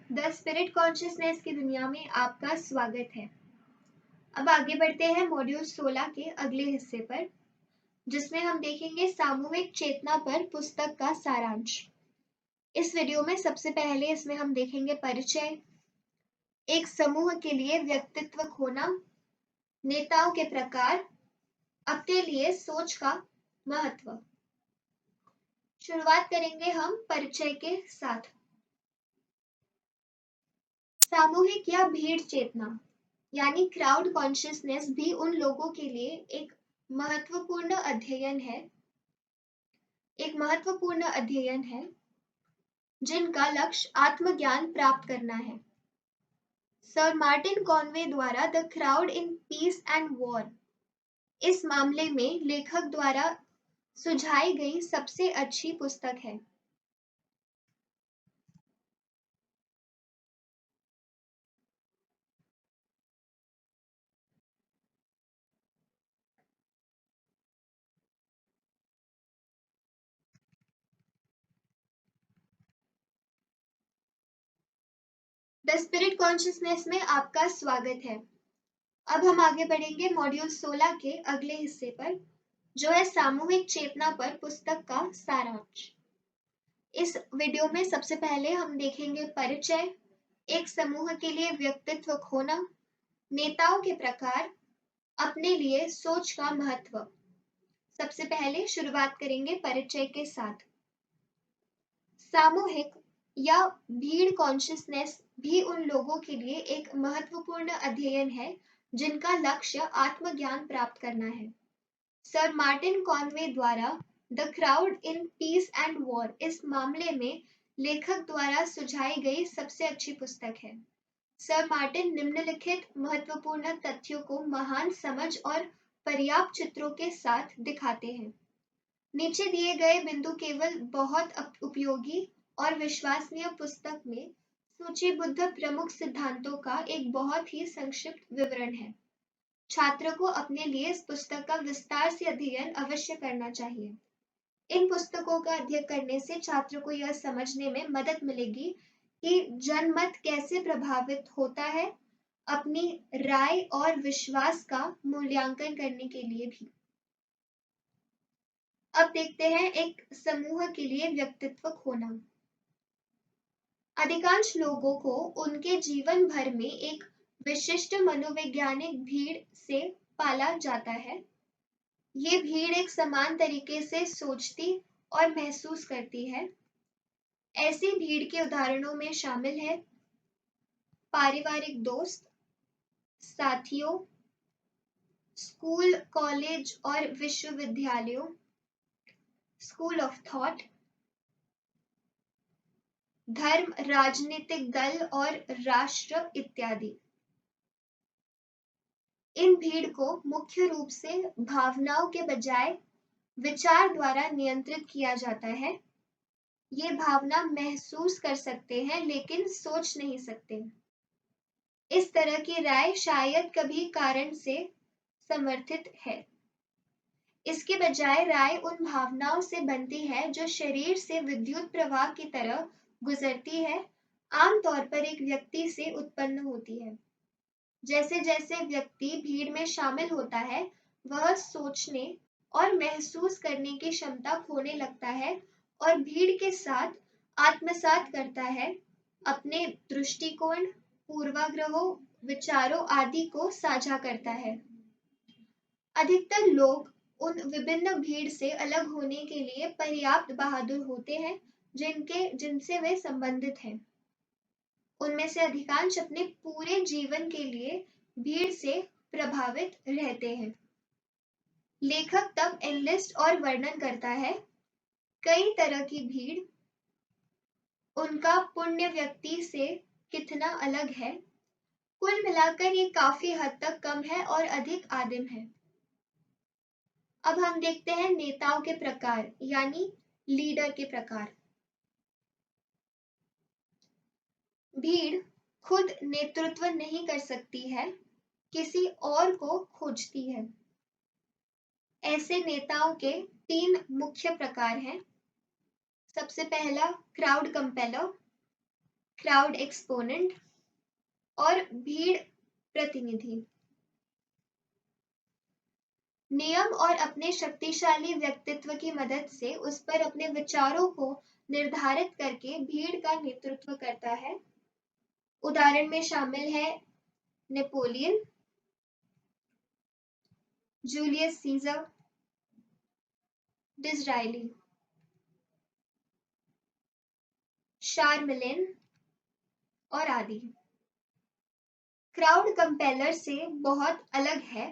The spirit consciousness की दुनिया में आपका स्वागत है। अब आगे बढ़ते हैं मॉड्यूल 16 के अगले हिस्से पर, जिसमें हम देखेंगे सामूहिक चेतना पर पुस्तक का सारांश। इस वीडियो में सबसे पहले इसमें हम देखेंगे परिचय, एक समूह के लिए व्यक्तित्व खोना, नेताओं के प्रकार, अपने लिए सोच का महत्व। शुरुआत करेंगे हम परिचय के साथ। सामूहिक या भीड़ चेतना यानी क्राउड कॉन्शियसनेस भी उन लोगों के लिए एक महत्वपूर्ण अध्ययन है जिनका लक्ष्य आत्मज्ञान प्राप्त करना है। सर मार्टिन कॉनवे द्वारा the crowd in peace and war इस मामले में लेखक द्वारा सुझाई गई सबसे अच्छी पुस्तक है। द स्पिरिट कॉन्शियसनेस में आपका स्वागत है। अब हम आगे बढ़ेंगे मॉड्यूल 16 के अगले हिस्से पर, जो है सामूहिक चेतना पर पुस्तक का सारांश। इस वीडियो में सबसे पहले हम देखेंगे परिचय, एक समूह के लिए व्यक्तित्व खोना, नेताओं के प्रकार, अपने लिए सोच का महत्व। सबसे पहले शुरुआत करेंगे परिचय के साथ। सामूहिक या भीड़ कॉन्शियसनेस भी उन लोगों के लिए एक महत्वपूर्ण अध्ययन है जिनका लक्ष्य आत्मज्ञान प्राप्त करना है। सर मार्टिन कॉनवे द्वारा the crowd in peace and war इस मामले में लेखक द्वारा सुझाई गई सबसे अच्छी पुस्तक है। सर मार्टिन निम्नलिखित महत्वपूर्ण तथ्यों को महान समझ और पर्याप्त चित्रों के साथ दिखाते हैं। नीचे दिए गए बिंदु केवल बहुत उपयोगी और विश्वसनीय पुस्तक में सूचीबद्ध प्रमुख सिद्धांतों का एक बहुत ही संक्षिप्त विवरण है। छात्र को अपने लिए इस पुस्तक का विस्तार से अध्ययन अवश्य करना चाहिए। इन पुस्तकों का अध्ययन करने से छात्र को यह समझने में मदद मिलेगी कि जनमत कैसे प्रभावित होता है, अपनी राय और विश्वास का मूल्यांकन करने के लिए भी। अब देखते हैं एक समूह के लिए व्यक्तित्व खोना। अधिकांश लोगों को उनके जीवन भर में एक विशिष्ट मनोवैज्ञानिक भीड़ से पाला जाता है। ये भीड़ एक समान तरीके से सोचती और महसूस करती है। ऐसी भीड़ के उदाहरणों में शामिल है पारिवारिक दोस्त, साथियों, स्कूल, कॉलेज और विश्वविद्यालयों, स्कूल ऑफ थॉट, धर्म, राजनीतिक दल और राष्ट्र इत्यादि। इन भीड़ को मुख्य रूप से भावनाओं के बजाय विचार द्वारा नियंत्रित किया जाता है। ये भावना महसूस कर सकते हैं लेकिन सोच नहीं सकते। इस तरह की राय शायद कभी कारण से समर्थित है। इसके बजाय राय उन भावनाओं से बनती है जो शरीर से विद्युत प्रवाह की तरह गुजरती है, आमतौर पर एक व्यक्ति से उत्पन्न होती है। जैसे जैसे व्यक्ति भीड़ में शामिल होता है, वह सोचने और महसूस करने की क्षमता खोने लगता है और भीड़ के साथ आत्मसात करता है, अपने दृष्टिकोण, पूर्वाग्रहों, विचारों आदि को साझा करता है। अधिकतर लोग उन विभिन्न भीड़ से अलग होने के लिए पर्याप्त बहादुर होते हैं जिनसे वे संबंधित हैं। उनमें से अधिकांश अपने पूरे जीवन के लिए भीड़ से प्रभावित रहते हैं। लेखक तब एनलिस्ट और वर्णन करता है कई तरह की भीड़, उनका पुण्य व्यक्ति से कितना अलग है। कुल मिलाकर ये काफी हद तक कम है और अधिक आदिम है। अब हम देखते हैं नेताओं के प्रकार यानी लीडर के प्रकार। भीड़ खुद नेतृत्व नहीं कर सकती है, किसी और को खोजती है। ऐसे नेताओं के 3 मुख्य प्रकार हैं। सबसे पहला क्राउड कंपेलर। क्राउड एक्सपोनेंट और भीड़ प्रतिनिधि। नियम और अपने शक्तिशाली व्यक्तित्व की मदद से उस पर अपने विचारों को निर्धारित करके भीड़ का नेतृत्व करता है। उदाहरण में शामिल है Napoleon, Julius Caesar, Disraeli, Charlemagne और आदि। क्राउड कंपेलर से बहुत अलग है।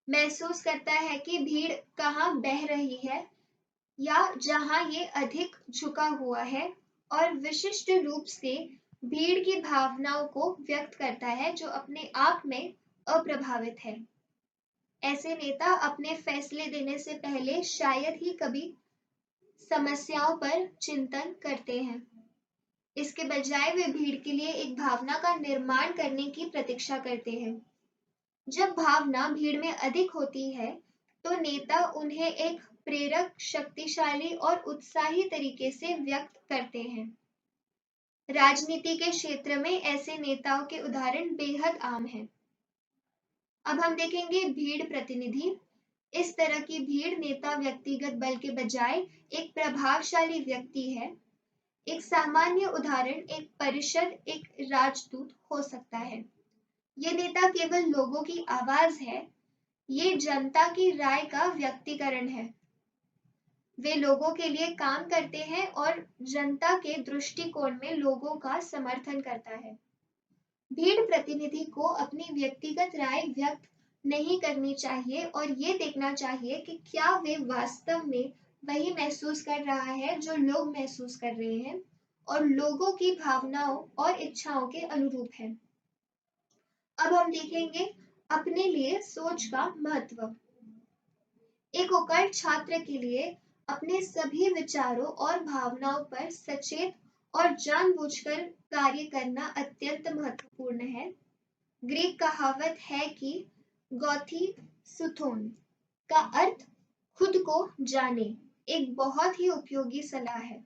महसूस करता है कि भीड़ कहाँ बह रही है या जहाँ ये अधिक झुका हुआ है और विशिष्ट रूप से भीड़ की भावनाओं को व्यक्त करता है जो अपने आप में अप्रभावित है। ऐसे नेता अपने फैसले देने से पहले शायद ही कभी समस्याओं पर चिंतन करते हैं। इसके बजाय वे भीड़ के लिए एक भावना का निर्माण करने की प्रतीक्षा करते हैं। जब भावना भीड़ में अधिक होती है तो नेता उन्हें एक प्रेरक, शक्तिशाली और उत्साही तरीके से व्यक्त करते हैं। राजनीति के क्षेत्र में ऐसे नेताओं के उदाहरण बेहद आम हैं। अब हम देखेंगे भीड़ प्रतिनिधि। इस तरह की भीड़ नेता व्यक्तिगत बल के बजाय एक प्रभावशाली व्यक्ति है। एक सामान्य उदाहरण एक परिषद, एक राजदूत हो सकता है। ये नेता केवल लोगों की आवाज है। ये जनता की राय का व्यक्तिकरण है। वे लोगों के लिए काम करते हैं और जनता के दृष्टिकोण में लोगों का समर्थन करता है। भीड़ प्रतिनिधि को अपनी व्यक्तिगत राय व्यक्त नहीं करनी चाहिए और ये देखना चाहिए कि क्या वे वास्तव में वही महसूस कर रहा है जो लोग महसूस कर रहे हैं और लोगों की भावनाओं और इच्छाओं के अनुरूप है। अब हम देखेंगे अपने लिए सोच का महत्व। एक उकड़ छात्र के लिए अपने सभी विचारों और भावनाओं पर सचेत और जानबूझकर कार्य करना अत्यंत महत्वपूर्ण है। ग्रीक कहावत है कि गौथी सुथोन का अर्थ खुद को जाने, एक बहुत ही उपयोगी सलाह है।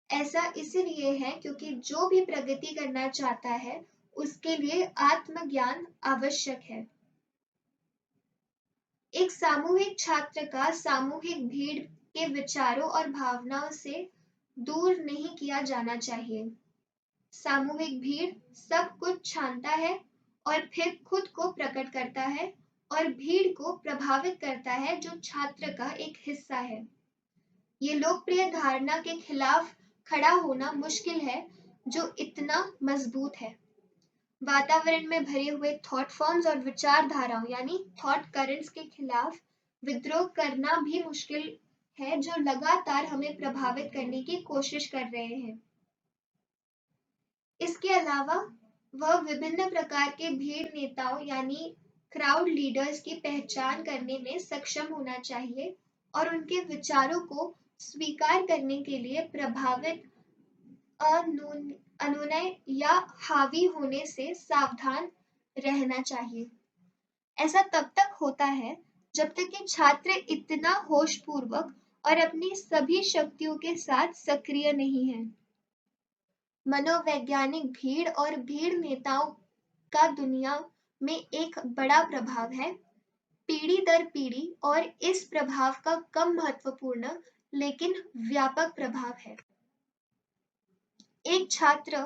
ऐसा इसलिए है क्योंकि जो भी प्रगति करना चाहता है उसके लिए आत्मज्ञान आवश्यक है। एक सामूहिक छात्र का सामूहिक भीड़ के विचारों और भावनाओं से दूर नहीं किया जाना चाहिए। सामूहिक भीड़ सब कुछ छानता है और फिर खुद को प्रकट करता है और भीड़ को प्रभावित करता है जो छात्र का एक हिस्सा है। ये लोकप्रिय धारणा के खिलाफ खड़ा होना मुश्किल है जो इतना मजबूत है। वातावरण में भरे हुए थॉट फॉर्म्स और विचारधाराओं यानी थॉट करंट्स के खिलाफ विद्रोह करना भी मुश्किल है जो लगातार हमें प्रभावित करने की कोशिश कर रहे हैं। इसके अलावा वह विभिन्न प्रकार के भीड़ नेताओं यानी क्राउड लीडर्स की पहचान करने में सक्षम होना चाहिए और उनके विचारों को स्वीकार करने के लिए प्रभावित, अनुनय या हावी होने से सावधान रहना चाहिए। ऐसा तब तक होता है जब तक कि छात्र इतना होशपूर्वक और अपनी सभी शक्तियों के साथ सक्रिय नहीं है। मनोवैज्ञानिक भीड़ और भीड़ नेताओं का दुनिया में एक बड़ा प्रभाव है, पीढ़ी दर पीढ़ी, और इस प्रभाव का कम महत्वपूर्ण लेकिन व्यापक प्रभाव है। एक छात्र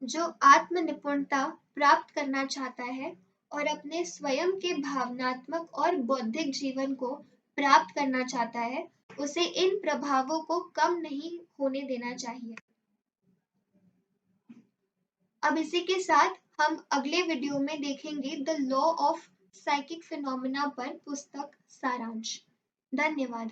जो आत्म निपुणता प्राप्त करना चाहता है और अपने स्वयं के भावनात्मक और बौद्धिक जीवन को प्राप्त करना चाहता है, उसे इन प्रभावों को कम नहीं होने देना चाहिए। अब इसी के साथ हम अगले वीडियो में देखेंगे the law of psychic phenomena पर पुस्तक सारांश। धन्यवाद।